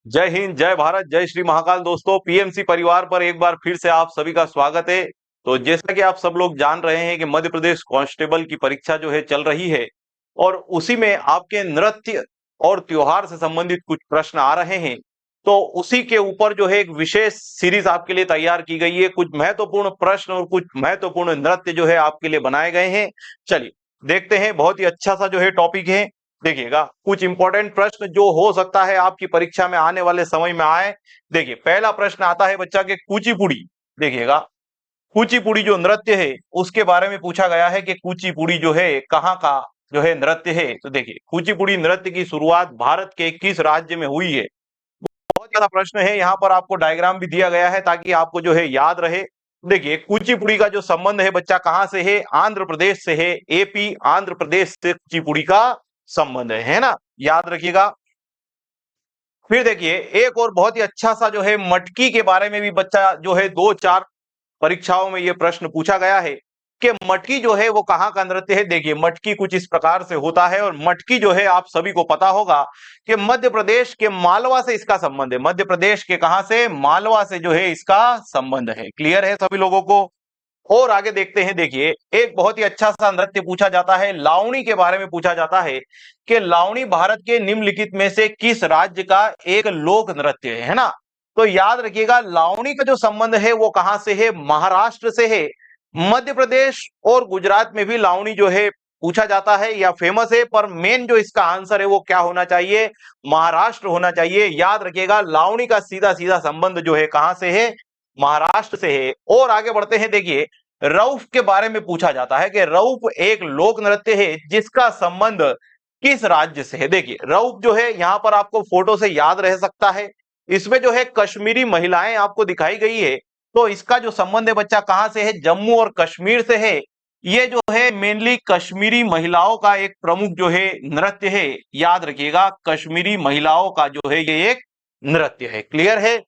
जय हिंद, जय भारत, जय श्री महाकाल। दोस्तों, पीएमसी परिवार पर एक बार फिर से आप सभी का स्वागत है। तो जैसा कि आप सब लोग जान रहे हैं कि मध्य प्रदेश कांस्टेबल की परीक्षा जो है चल रही है और उसी में आपके नृत्य और त्योहार से संबंधित कुछ प्रश्न आ रहे हैं। तो उसी के ऊपर जो है एक विशेष सीरीज आपके लिए तैयार की गई है। कुछ महत्वपूर्ण प्रश्न और कुछ महत्वपूर्ण नृत्य जो है आपके लिए बनाए गए हैं। चलिए देखते हैं। बहुत ही अच्छा सा जो है टॉपिक है। देखिएगा, कुछ इंपॉर्टेंट प्रश्न जो हो सकता है आपकी परीक्षा में आने वाले समय में आए। देखिए, पहला प्रश्न आता है बच्चा के कुचिपुड़ी। देखिएगा, कुचिपुड़ी जो नृत्य है उसके बारे में पूछा गया है कि कुचिपुड़ी जो है कहाँ का जो है नृत्य है। तो देखिए, कुचिपुड़ी नृत्य की शुरुआत भारत के किस राज्य में हुई है। बहुत ज्यादा प्रश्न है। यहाँ पर आपको डायग्राम भी दिया गया है ताकि आपको जो है याद रहे। देखिए, कुचिपुड़ी का जो संबंध है बच्चा कहाँ से है, आंध्र प्रदेश से है। एपी आंध्र प्रदेश से कुचिपुड़ी का संबंध है ना, याद रखिएगा। फिर देखिए, एक और बहुत ही अच्छा सा जो है मटकी के बारे में भी बच्चा जो है दो चार परीक्षाओं में ये प्रश्न पूछा गया है कि मटकी जो है वो कहाँ का नृत्य है। देखिए, मटकी कुछ इस प्रकार से होता है और मटकी जो है आप सभी को पता होगा कि मध्य प्रदेश के मालवा से इसका संबंध है। मध्य प्रदेश के कहां से, मालवा से जो है इसका संबंध है। क्लियर है सभी लोगों को। और आगे देखते हैं। देखिए, एक बहुत ही अच्छा सा नृत्य पूछा जाता है, लावणी के बारे में पूछा जाता है कि लावणी भारत के निम्नलिखित में से किस राज्य का एक लोक नृत्य है ना। तो याद रखिएगा, लावणी का जो संबंध है वो कहां से है, महाराष्ट्र से है। मध्य प्रदेश और गुजरात में भी लावणी जो है पूछा जाता है या फेमस है, पर मेन जो इसका आंसर है वो क्या होना चाहिए, महाराष्ट्र होना चाहिए। याद रखिएगा, लावणी का सीधा सीधा संबंध जो है कहां से है, महाराष्ट्र से है। और आगे बढ़ते हैं। देखिए, रऊफ के बारे में पूछा जाता है कि रऊफ एक लोक नृत्य है जिसका संबंध किस राज्य से है। देखिए, रऊफ जो है यहां पर आपको फोटो से याद रह सकता है। इसमें जो है कश्मीरी महिलाएं आपको दिखाई गई है। तो इसका जो संबंध है बच्चा कहां से है, जम्मू और कश्मीर से है। ये जो है मेनली कश्मीरी महिलाओं का एक प्रमुख जो है नृत्य है। याद रखिएगा, कश्मीरी महिलाओं का जो है ये एक नृत्य है। क्लियर है।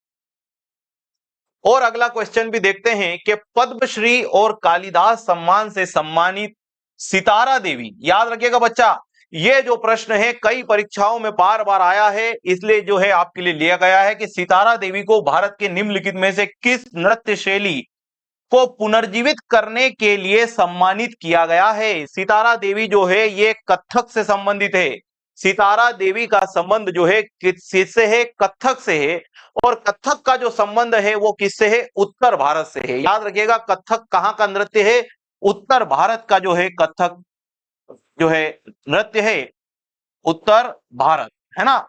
और अगला क्वेश्चन भी देखते हैं कि पद्मश्री और कालिदास सम्मान से सम्मानित सितारा देवी। याद रखिएगा बच्चा, ये जो प्रश्न है कई परीक्षाओं में बार बार आया है, इसलिए जो है आपके लिए लिया गया है कि सितारा देवी को भारत के निम्नलिखित में से किस नृत्य शैली को पुनर्जीवित करने के लिए सम्मानित किया गया है। सितारा देवी जो है ये कथक से संबंधित है। सितारा देवी का संबंध जो है किससे है, कथक से है। और कथक का जो संबंध है वो किससे है, उत्तर भारत से है। याद रखिएगा, कथक कहाँ का नृत्य है, उत्तर भारत का जो है कथक जो है नृत्य है, उत्तर भारत, है ना।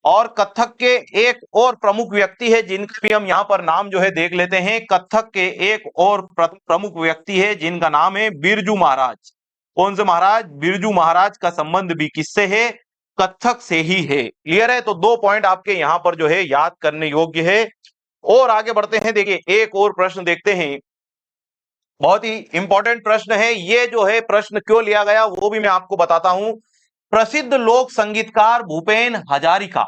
और कथक के एक और प्रमुख व्यक्ति है जिनका भी हम यहाँ पर नाम जो है देख लेते हैं। कथक के एक और प्रमुख व्यक्ति है जिनका नाम है बिरजू महाराज। कौन से महाराज, बिरजू महाराज का संबंध भी किससे है, कथक से ही है। क्लियर है। तो 2 पॉइंट आपके यहाँ पर जो है याद करने योग्य है। और आगे बढ़ते हैं। देखिए, एक और प्रश्न देखते हैं। बहुत ही इंपॉर्टेंट प्रश्न है ये। जो है प्रश्न क्यों लिया गया वो भी मैं आपको बताता हूं। प्रसिद्ध लोक संगीतकार भूपेन हजारिका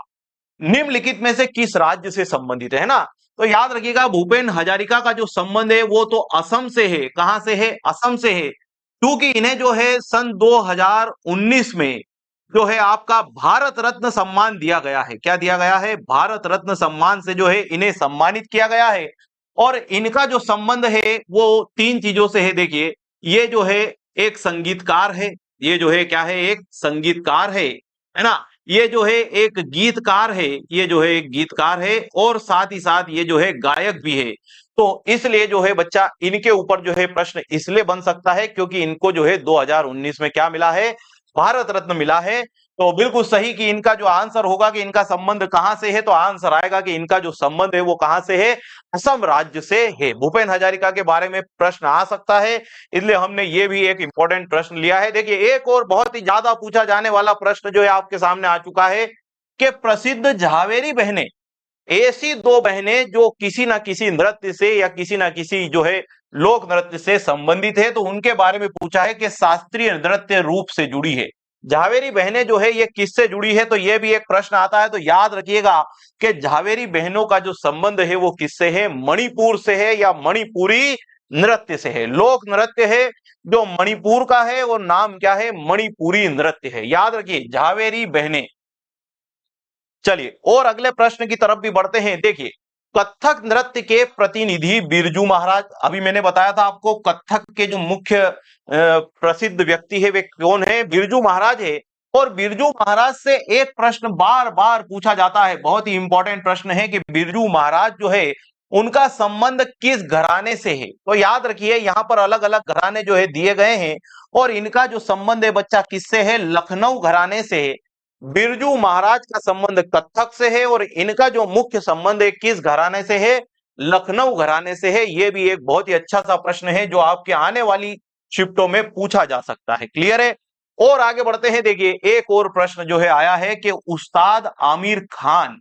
निम्नलिखित में से किस राज्य से संबंधित है ना। तो याद रखिएगा, भूपेन हजारिका का जो संबंध है वो तो असम से है। कहां से है, असम से है। क्योंकि इन्हें जो है सन 2019 में जो है आपका भारत रत्न सम्मान दिया गया है। क्या दिया गया है, भारत रत्न सम्मान से जो है इन्हें सम्मानित किया गया है। और इनका जो संबंध है वो 3 चीजों से है। देखिए, ये जो है एक संगीतकार है, ये जो है क्या है, एक संगीतकार है ना। ये जो है एक गीतकार है, ये जो है एक गीतकार है। और साथ ही साथ ये जो है गायक भी है। तो इसलिए जो है बच्चा इनके ऊपर जो है प्रश्न इसलिए बन सकता है क्योंकि इनको जो है 2019 में क्या मिला है, भारत रत्न मिला है। तो बिल्कुल सही कि इनका जो आंसर होगा कि इनका संबंध कहां से है, तो आंसर आएगा कि इनका जो संबंध है वो कहां से है, असम राज्य से है। भूपेन हजारिका के बारे में प्रश्न आ सकता है, इसलिए हमने ये भी एक इंपॉर्टेंट प्रश्न लिया है। देखिए, एक और बहुत ही ज्यादा पूछा जाने वाला प्रश्न जो है आपके सामने आ चुका है कि प्रसिद्ध झावेरी बहनें, ऐसी 2 बहनें जो किसी ना किसी नृत्य से या किसी ना किसी जो है लोक नृत्य से संबंधित है, तो उनके बारे में पूछा है कि शास्त्रीय नृत्य रूप से जुड़ी है। झावेरी बहनें जो है ये किससे जुड़ी है, तो ये भी एक प्रश्न आता है। तो याद रखिएगा कि झावेरी बहनों का जो संबंध है वो किससे है, मणिपुर से है या मणिपुरी नृत्य से है। लोक नृत्य है जो मणिपुर का है और नाम क्या है, मणिपुरी नृत्य है। याद रखिए, झावेरी बहनें। चलिए और अगले प्रश्न की तरफ भी बढ़ते हैं। देखिए, कथक नृत्य के प्रतिनिधि बिरजू महाराज, अभी मैंने बताया था आपको कथक के जो मुख्य प्रसिद्ध व्यक्ति है वे कौन है, बिरजू महाराज है। और बिरजू महाराज से एक प्रश्न बार बार पूछा जाता है, बहुत ही इंपॉर्टेंट प्रश्न है कि बिरजू महाराज जो है उनका संबंध किस घराने से है। तो याद रखिए यहाँ पर अलग अलग घराने जो है दिए गए हैं और इनका जो संबंध है बच्चा किससे है, लखनऊ घराने से है। बिरजू महाराज का संबंध कथक से है और इनका जो मुख्य संबंध है किस घराने से है, लखनऊ घराने से है। ये भी एक बहुत ही अच्छा सा प्रश्न है जो आपके आने वाली शिफ्टों में पूछा जा सकता है। क्लियर है। और आगे बढ़ते हैं। देखिए एक और प्रश्न जो है आया है कि उस्ताद आमिर खान,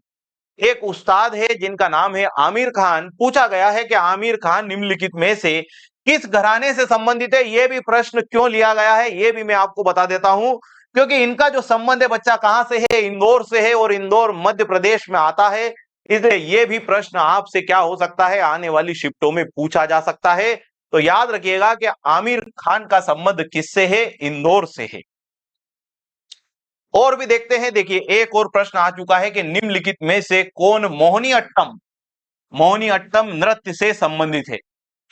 एक उस्ताद है जिनका नाम है आमिर खान, पूछा गया है कि आमिर खान निम्नलिखित में से किस घराने से संबंधित है। यह भी प्रश्न क्यों लिया गया है ये भी मैं आपको बता देता हूं, क्योंकि इनका जो संबंध है बच्चा कहां से है, इंदौर से है और इंदौर मध्य प्रदेश में आता है। इसलिए यह भी प्रश्न आपसे क्या हो सकता है, आने वाली शिफ्टों में पूछा जा सकता है। तो याद रखिएगा कि आमिर खान का संबंध किससे है, इंदौर से है। और भी देखते हैं। देखिए एक और प्रश्न आ चुका है कि निम्नलिखित में से कौन मोहिनीअट्टम नृत्य से संबंधित है।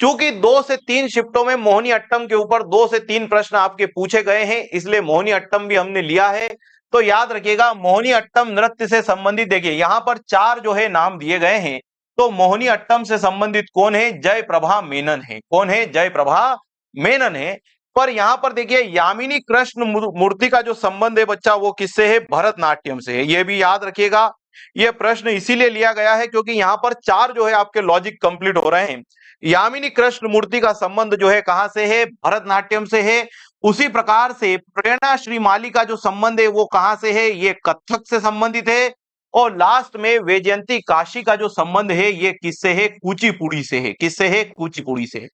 चूंकि 2 से 3 शिफ्टों में मोहिनीअट्टम के ऊपर 2 से 3 प्रश्न आपके पूछे गए हैं, इसलिए मोहिनीअट्टम भी हमने लिया है। तो याद रखिएगा मोहिनीअट्टम नृत्य से संबंधित, देखिए यहां पर 4 जो है नाम दिए गए हैं। तो मोहिनीअट्टम से संबंधित कौन है, जयप्रभा मेनन है। कौन है, जयप्रभा मेनन है। पर यहां पर देखिए यामिनी कृष्ण मूर्ति का जो संबंध है बच्चा वो किससे है, भरतनाट्यम से है। यह भी याद रखिएगा। यह प्रश्न इसीलिए लिया गया है क्योंकि यहां पर 4 जो है आपके लॉजिक कंप्लीट हो रहे हैं। यामिनी कृष्ण मूर्ति का संबंध जो है कहां से है, भरतनाट्यम से है। उसी प्रकार से प्रेरणा श्रीमाली का जो संबंध है वो कहां से है, ये कथक से संबंधित है। और लास्ट में वैजयंती काशी का जो संबंध है ये किससे है, कुचिपुड़ी से है। किससे है, कुचिपुड़ी से है।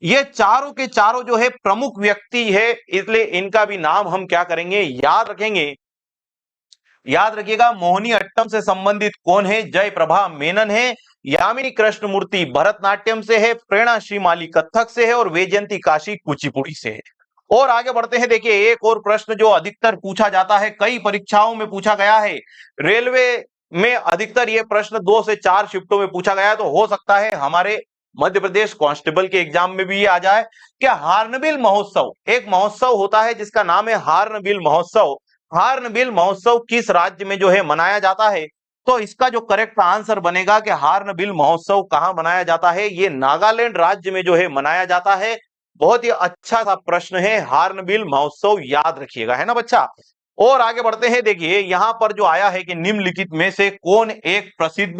ये चारों के चारों जो है प्रमुख व्यक्ति है, इसलिए इनका भी नाम हम क्या करेंगे, याद रखेंगे। याद रखिएगा मोहिनीअट्टम से संबंधित कौन है, जयप्रभा मेनन है। यामिनी कृष्ण मूर्ति भरतनाट्यम से है, प्रेरणा श्रीमाली कथक से है और वैजयंती काशी कुचिपुड़ी से है। और आगे बढ़ते हैं। देखिए एक और प्रश्न जो अधिकतर पूछा जाता है, कई परीक्षाओं में पूछा गया है, रेलवे में अधिकतर ये प्रश्न 2 से 4 शिफ्टों में पूछा गया है। तो हो सकता है हमारे मध्य प्रदेश कांस्टेबल के एग्जाम में भी ये आ जाए कि हार्नबिल महोत्सव, एक महोत्सव होता है जिसका नाम है हार्नबिल महोत्सव। हार्नबिल महोत्सव किस राज्य में जो है मनाया जाता है। तो इसका जो करेक्ट आंसर बनेगा कि हार्नबिल महोत्सव कहां मनाया जाता है, ये नागालैंड राज्य में जो है मनाया जाता है। बहुत ही अच्छा सा प्रश्न है, हार्नबिल महोत्सव याद रखिएगा, है ना बच्चा। और आगे बढ़ते हैं। देखिए यहां पर जो आया है कि निम्नलिखित में से कौन एक प्रसिद्ध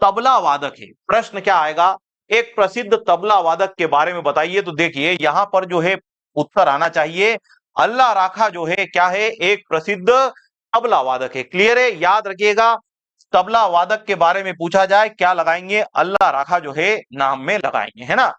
तबला वादक है। प्रश्न क्या आएगा, एक प्रसिद्ध तबला वादक के बारे में बताइए। तो देखिए यहां पर जो है उत्तर आना चाहिए अल्लाह राखा जो है क्या है, एक प्रसिद्ध तबला वादक है। क्लियर है, याद रखिएगा तबला वादक के बारे में पूछा जाए क्या लगाएंगे, अल्लाह राखा जो है नाम में लगाएंगे, है ना।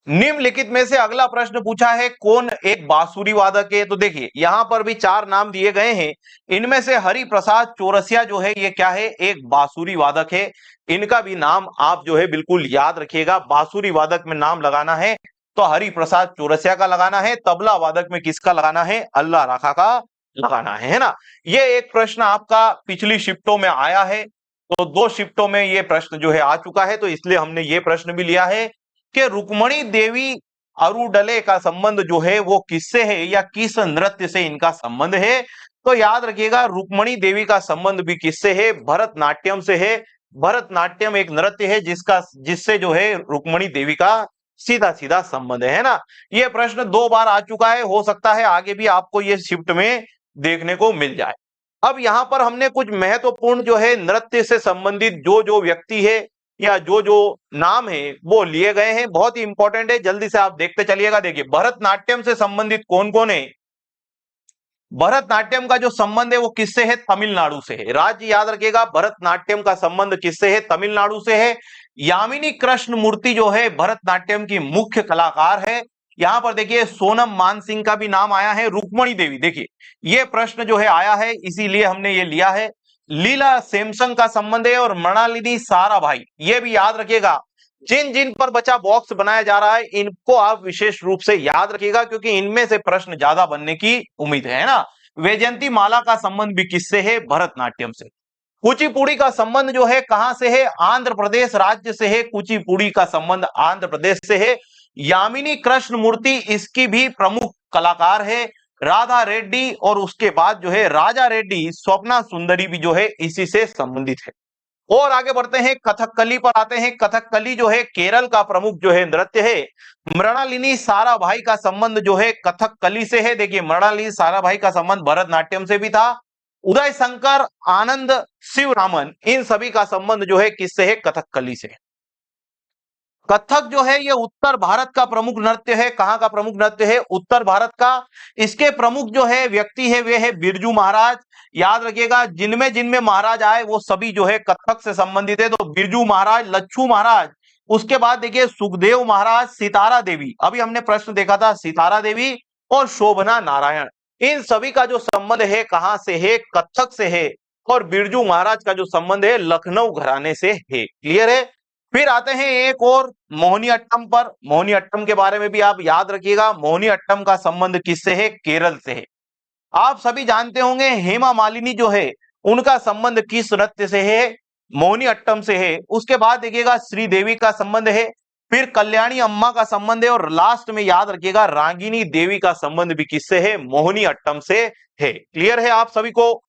निम्नलिखित में से अगला प्रश्न पूछा है कौन एक बांसुरी वादक है। तो देखिए यहां पर भी 4 नाम दिए गए हैं, इनमें से हरि प्रसाद चौरसिया जो है ये क्या है, एक बांसुरी वादक है। इनका भी नाम आप जो है बिल्कुल याद रखिएगा। बांसुरी वादक में नाम लगाना है तो हरि प्रसाद चौरसिया का लगाना है, तबला वादक में किसका लगाना है, अल्लाह राखा का लगाना है ना। ये एक प्रश्न आपका पिछली शिफ्टों में आया है, तो 2 शिफ्टों में ये प्रश्न जो है आ चुका है, तो इसलिए हमने ये प्रश्न भी लिया है कि रुक्मणी देवी अरुडले का संबंध जो है वो किससे है या किस नृत्य से इनका संबंध है। तो याद रखिएगा रुक्मणी देवी का संबंध भी किससे है, भरतनाट्यम से है। भरतनाट्यम एक नृत्य है जिससे जो है रुक्मणी देवी का सीधा सीधा संबंध है ना। ये प्रश्न 2 बार आ चुका है, हो सकता है आगे भी आपको ये शिफ्ट में देखने को मिल जाए। अब यहां पर हमने कुछ महत्वपूर्ण जो है नृत्य से संबंधित जो जो व्यक्ति है या जो जो नाम है वो लिए गए हैं, बहुत ही इंपॉर्टेंट है, जल्दी से आप देखते चलिएगा। देखिए भरतनाट्यम से संबंधित कौन कौन है। भरतनाट्यम का जो संबंध है वो किससे है, तमिलनाडु से है। राज्य याद रखिएगा, भरतनाट्यम का संबंध किससे है, तमिलनाडु से है। यामिनी कृष्ण मूर्ति जो है भरतनाट्यम की मुख्य कलाकार है। यहां पर देखिए सोनम मानसिंह का भी नाम आया है, रुक्मणी देवी, देखिए ये प्रश्न जो है आया है इसीलिए हमने ये लिया है। लीला सैमसंग का संबंध है और मृणालिनी साराभाई, ये भी याद रखिएगा। जिन जिन पर बचा बॉक्स बनाया जा रहा है इनको आप विशेष रूप से याद रखिएगा क्योंकि इनमें से प्रश्न ज्यादा बनने की उम्मीद है ना। वैजयंती माला का संबंध भी किससे है? भरतनाट्यम से। कुचिपुड़ी का संबंध जो है कहां से है? आंध्र प्रदेश राज्य से है। कुचिपुड़ी का संबंध आंध्र प्रदेश से है। यामिनी कृष्ण मूर्ति इसकी भी प्रमुख कलाकार है। राधा रेड्डी और उसके बाद जो है राजा रेड्डी, स्वप्ना सुंदरी भी जो है इसी से संबंधित है। और आगे बढ़ते हैं, कथकली पर आते हैं। कथकली जो है केरल का प्रमुख जो है नृत्य है। मृणालिनी साराभाई का संबंध जो है कथकली से है। देखिए, मृणालिनी साराभाई का संबंध भरतनाट्यम से भी था। उदय शंकर, आनंद शिवरामन, इन सभी का संबंध जो है किससे है? कथकली से। कथक जो है ये उत्तर भारत का प्रमुख नृत्य है। कहां का प्रमुख नृत्य है? उत्तर भारत का। इसके प्रमुख जो है व्यक्ति है वे है बिरजू महाराज। याद रखिएगा, जिनमें जिनमें महाराज आए वो सभी जो है कथक से संबंधित है। तो बिरजू महाराज, लच्छू महाराज, उसके बाद देखिए सुखदेव महाराज, सितारा देवी, अभी हमने प्रश्न देखा था, सितारा देवी और शोभना नारायण, इन सभी का जो संबंध है कहां से है? कथक से है। और बिरजू महाराज का जो संबंध है लखनऊ घराने से है। क्लियर है? फिर आते हैं एक और मोहिनीअट्टम पर। मोहिनीअट्टम के बारे में भी आप याद रखिएगा, मोहिनीअट्टम का संबंध किससे है? केरल से है। आप सभी जानते होंगे हेमा मालिनी जो है उनका संबंध किस नृत्य से है? मोहिनीअट्टम से है। उसके बाद देखिएगा श्रीदेवी का संबंध है, फिर कल्याणी अम्मा का संबंध है, और लास्ट में याद रखिएगा रागिनी देवी का संबंध भी किससे है? मोहिनीअट्टम से है। क्लियर है आप सभी को?